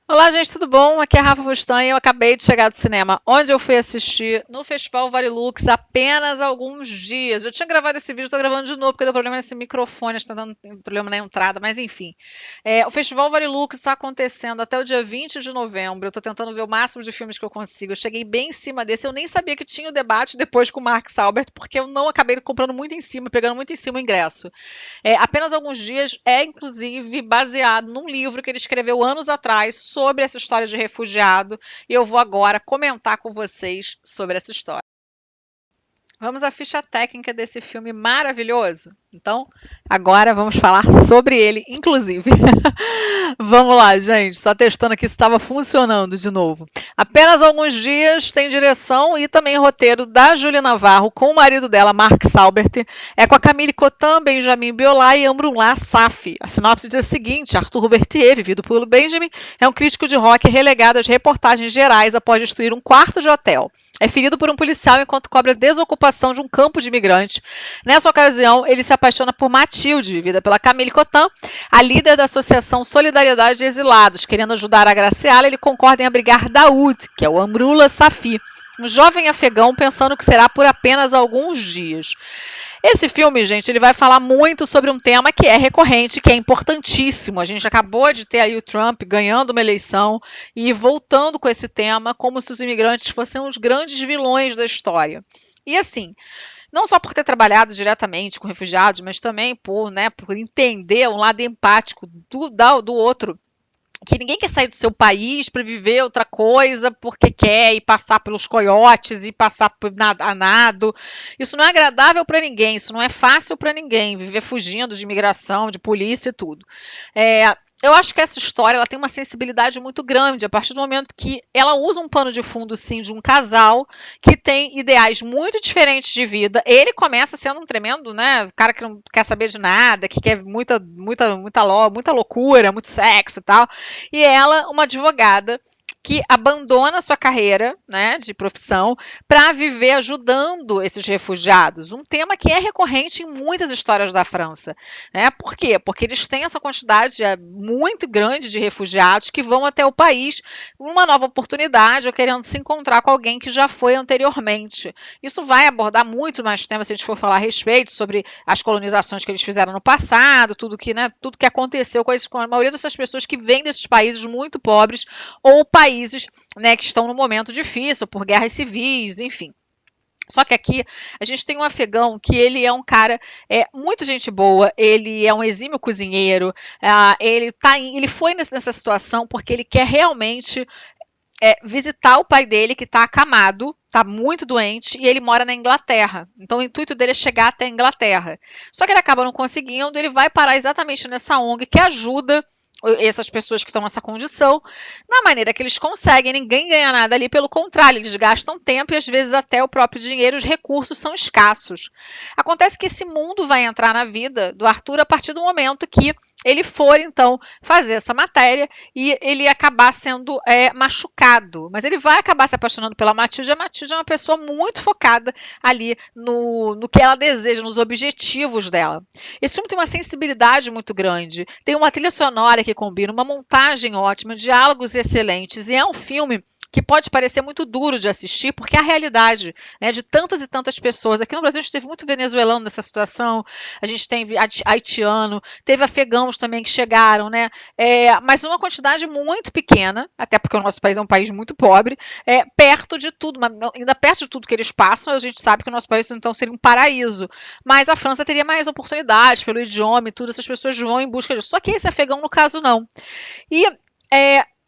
Olá, gente, tudo bom? Aqui é a Rafa Fustanha. Eu acabei de chegar do cinema, onde eu fui assistir no Festival Varilux apenas há alguns dias. Eu tinha gravado esse vídeo, estou gravando de novo, porque deu problema nesse microfone, está dando problema na entrada, mas enfim. O Festival Varilux está acontecendo até o dia 20 de novembro. Eu estou tentando ver o máximo de filmes que eu consigo. Eu cheguei bem em cima desse. Eu nem sabia que tinha o debate depois com o Mark Salbert, porque eu não acabei comprando muito em cima, pegando muito em cima o ingresso. Apenas alguns dias é, inclusive, baseado num livro que ele escreveu anos atrás sobre essa história de refugiado, e eu vou agora comentar com vocês sobre essa história. Vamos à ficha técnica desse filme maravilhoso? Então, agora vamos falar sobre ele, inclusive. Vamos lá, gente. Só testando aqui se estava funcionando de novo. Apenas alguns dias tem direção e também roteiro da Júlia Navarro com o marido dela, Mark Salbert. É com a Camille Cotin, Benjamin Biolay e Amrullah Saffi. A sinopse diz o seguinte: Arthur Berthier, vivido por Benjamin, é um crítico de rock relegado às reportagens gerais após destruir um quarto de hotel. É ferido por um policial enquanto cobre a desocupação de um campo de imigrantes. Nessa ocasião, ele se apaixona por Matilde, vivida pela Camille Cotin, a líder da Associação Solidariedade de Exilados. Querendo ajudar a agraciá-la, ele concorda em abrigar Daoud, que é o Amrullah Saffi, um jovem afegão pensando que será por apenas alguns dias. Esse filme, gente, ele vai falar muito sobre um tema que é recorrente, que é importantíssimo. A gente acabou de ter aí o Trump ganhando uma eleição e voltando com esse tema como se os imigrantes fossem os grandes vilões da história. E assim, não só por ter trabalhado diretamente com refugiados, mas também por entender um lado empático do outro, que ninguém quer sair do seu país para viver outra coisa porque quer e passar pelos coiotes e passar a nado. Isso não é agradável para ninguém, isso não é fácil para ninguém, viver fugindo de imigração, de polícia e tudo. Eu acho que essa história ela tem uma sensibilidade muito grande a partir do momento que ela usa um pano de fundo, sim, de um casal que tem ideais muito diferentes de vida. Ele começa sendo um tremendo, né, cara que não quer saber de nada, que quer muita loucura, muito sexo e tal. E ela, uma advogada que abandona sua carreira, né, de profissão para viver ajudando esses refugiados. Um tema que é recorrente em muitas histórias da França. Né? Por quê? Porque eles têm essa quantidade muito grande de refugiados que vão até o país uma nova oportunidade ou querendo se encontrar com alguém que já foi anteriormente. Isso vai abordar muito mais temas se a gente for falar a respeito sobre as colonizações que eles fizeram no passado, tudo que aconteceu com a maioria dessas pessoas que vêm desses países muito pobres ou países, né, que estão num momento difícil por guerras civis, enfim. Só que aqui a gente tem um afegão que ele é um cara muito gente boa, ele é um exímio cozinheiro, ele foi nessa situação porque ele quer realmente visitar o pai dele que está acamado, está muito doente e ele mora na Inglaterra. Então o intuito dele é chegar até a Inglaterra. Só que ele acaba não conseguindo, ele vai parar exatamente nessa ONG que ajuda essas pessoas que estão nessa condição, na maneira que eles conseguem, ninguém ganha nada ali, pelo contrário, eles gastam tempo e às vezes até o próprio dinheiro, os recursos são escassos. Acontece que esse mundo vai entrar na vida do Arthur a partir do momento que ele for, então, fazer essa matéria e ele acabar sendo machucado. Mas ele vai acabar se apaixonando pela Matilde. A Matilde é uma pessoa muito focada ali no que ela deseja, nos objetivos dela. Esse filme tem uma sensibilidade muito grande, tem uma trilha sonora que combina, uma montagem ótima, diálogos excelentes, e é um filme que pode parecer muito duro de assistir, porque é a realidade, né, de tantas e tantas pessoas. Aqui no Brasil a gente teve muito venezuelano nessa situação, a gente tem haitiano, teve afegãos também que chegaram, né, mas uma quantidade muito pequena, até porque o nosso país é um país muito pobre, perto de tudo, ainda perto de tudo que eles passam, a gente sabe que o nosso país então seria um paraíso, mas a França teria mais oportunidades pelo idioma e tudo, essas pessoas vão em busca disso. Só que esse afegão, no caso, não. E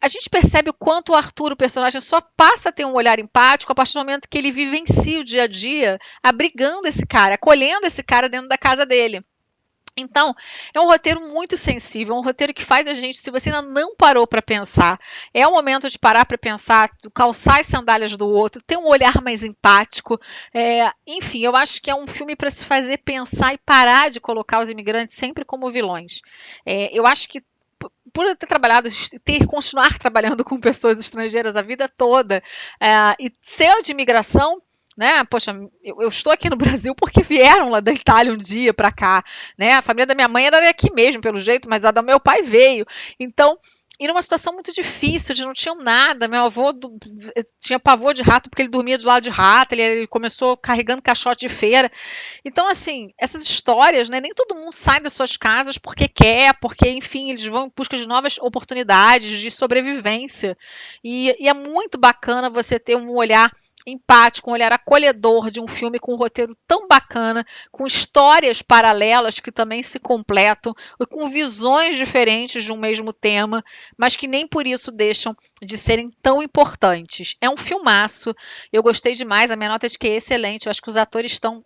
a gente percebe o quanto o Arthur, o personagem, só passa a ter um olhar empático a partir do momento que ele vivencia o dia a dia, abrigando esse cara, acolhendo esse cara dentro da casa dele. Então, é um roteiro muito sensível, um roteiro que faz a gente, se você ainda não parou para pensar, é o momento de parar para pensar, calçar as sandálias do outro, ter um olhar mais empático. Enfim, eu acho que é um filme para se fazer pensar e parar de colocar os imigrantes sempre como vilões. Eu acho que por eu ter trabalhado, continuar trabalhando com pessoas estrangeiras a vida toda, e ser de imigração, né? Poxa, eu estou aqui no Brasil porque vieram lá da Itália um dia para cá, né? A família da minha mãe era aqui mesmo, pelo jeito, mas a do meu pai veio. Então, e numa situação muito difícil, eles não tinham nada. Meu avô tinha pavor de rato porque ele dormia do lado de rato, ele começou carregando caixote de feira. Então, assim, essas histórias, né, nem todo mundo sai das suas casas porque quer, porque, enfim, eles vão em busca de novas oportunidades, de sobrevivência. E é muito bacana você ter um olhar empático, um olhar acolhedor de um filme com um roteiro tão bacana, com histórias paralelas que também se completam, com visões diferentes de um mesmo tema, mas que nem por isso deixam de serem tão importantes. É um filmaço, eu gostei demais, a minha nota é de que é excelente, eu acho que os atores estão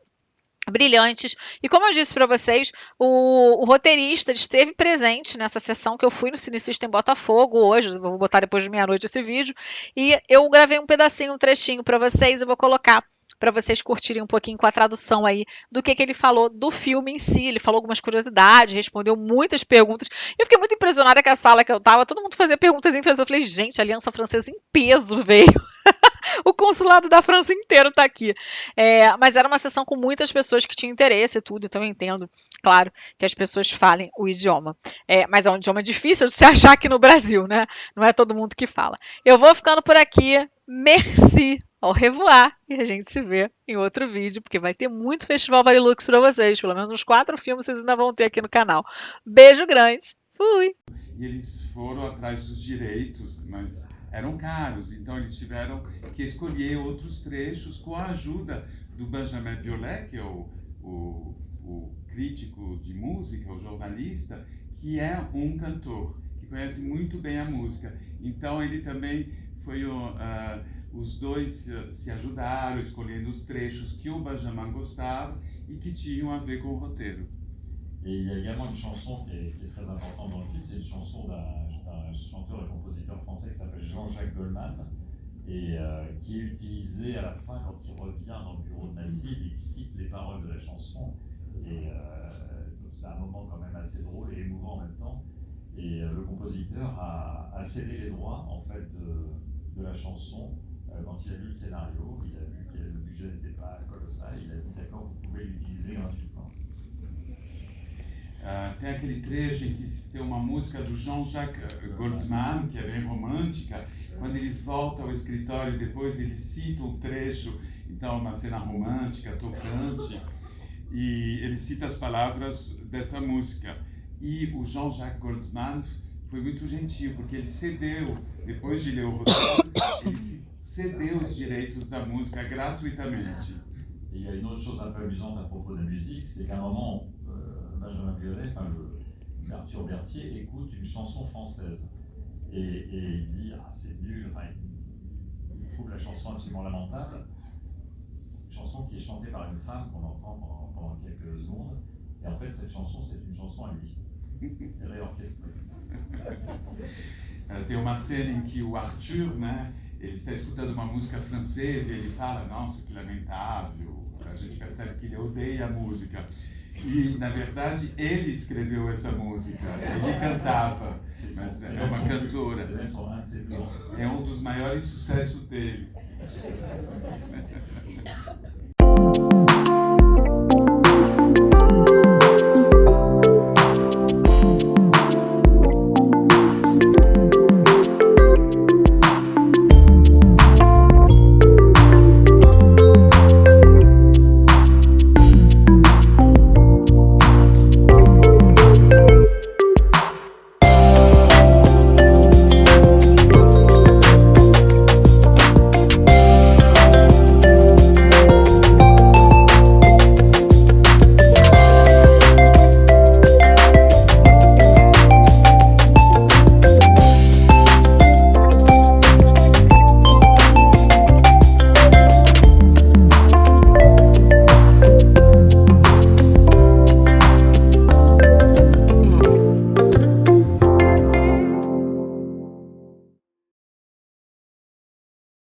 brilhantes. E como eu disse para vocês, o roteirista esteve presente nessa sessão que eu fui no Cinecista em Botafogo hoje. Vou botar depois de meia-noite esse vídeo. E eu gravei um pedacinho, um trechinho para vocês. Eu vou colocar para vocês curtirem um pouquinho com a tradução aí do que ele falou do filme em si. Ele falou algumas curiosidades, respondeu muitas perguntas. Eu fiquei muito impressionada com a sala que eu tava. Todo mundo fazia perguntas em francês. Eu falei, gente, a Aliança Francesa em peso veio. O consulado da França inteiro está aqui. Mas era uma sessão com muitas pessoas que tinham interesse e tudo, então eu entendo, claro, que as pessoas falem o idioma. Mas é um idioma difícil de se achar aqui no Brasil, né? Não é todo mundo que fala. Eu vou ficando por aqui. Merci. Au revoir. E a gente se vê em outro vídeo, porque vai ter muito Festival Varilux para vocês. Pelo menos uns 4 filmes vocês ainda vão ter aqui no canal. Beijo grande. Fui. E eles foram atrás dos direitos, mas eram caros, então eles tiveram que escolher outros trechos com a ajuda do Benjamin Biolay, que é o crítico de música, o jornalista, que é um cantor, que conhece muito bem a música. Então ele também foi os dois se ajudaram, escolhendo os trechos que o Benjamin gostava e que tinham a ver com o roteiro. Et il y a également une chanson qui est très importante dans le film, c'est une chanson d'un chanteur et compositeur français qui s'appelle Jean-Jacques Goldman, et qui est utilisé à la fin quand il revient dans le bureau de Mathilde, il cite les paroles de la chanson, et c'est un moment quand même assez drôle et émouvant en même temps, et le compositeur a cédé les droits en fait de la chanson quand il a lu le scénario, il a vu que le budget n'était pas colossal, il a dit d'accord, vous pouvez l'utiliser gratuitement. Tem aquele trecho em que tem uma música do Jean-Jacques Goldman, que é bem romântica. Quando ele volta ao escritório, depois ele cita um trecho, então uma cena romântica, tocante, e ele cita as palavras dessa música. E o Jean-Jacques Goldman foi muito gentil, porque ele cedeu, depois de ler o roteiro, ele cedeu os direitos da música gratuitamente. Et il y a une autre chose un peu amusante à propos de la musique, c'est qu'à un moment, Benjamin Biolay, Arthur Berthier, écoute une chanson française. Et il dit, ah c'est nul, il trouve la chanson absolument lamentable. Une chanson qui est chantée par une femme qu'on entend pendant quelques secondes. Et en fait, cette chanson, c'est une chanson à lui. Elle est orchestrée. Tem uma cena em que o Arthur, né, ele está escutando uma música francesa e ele fala, nossa, que lamentável. A gente percebe que ele odeia a música. E, na verdade, ele escreveu essa música, ele cantava, mas é uma cantora. É um dos maiores sucessos dele.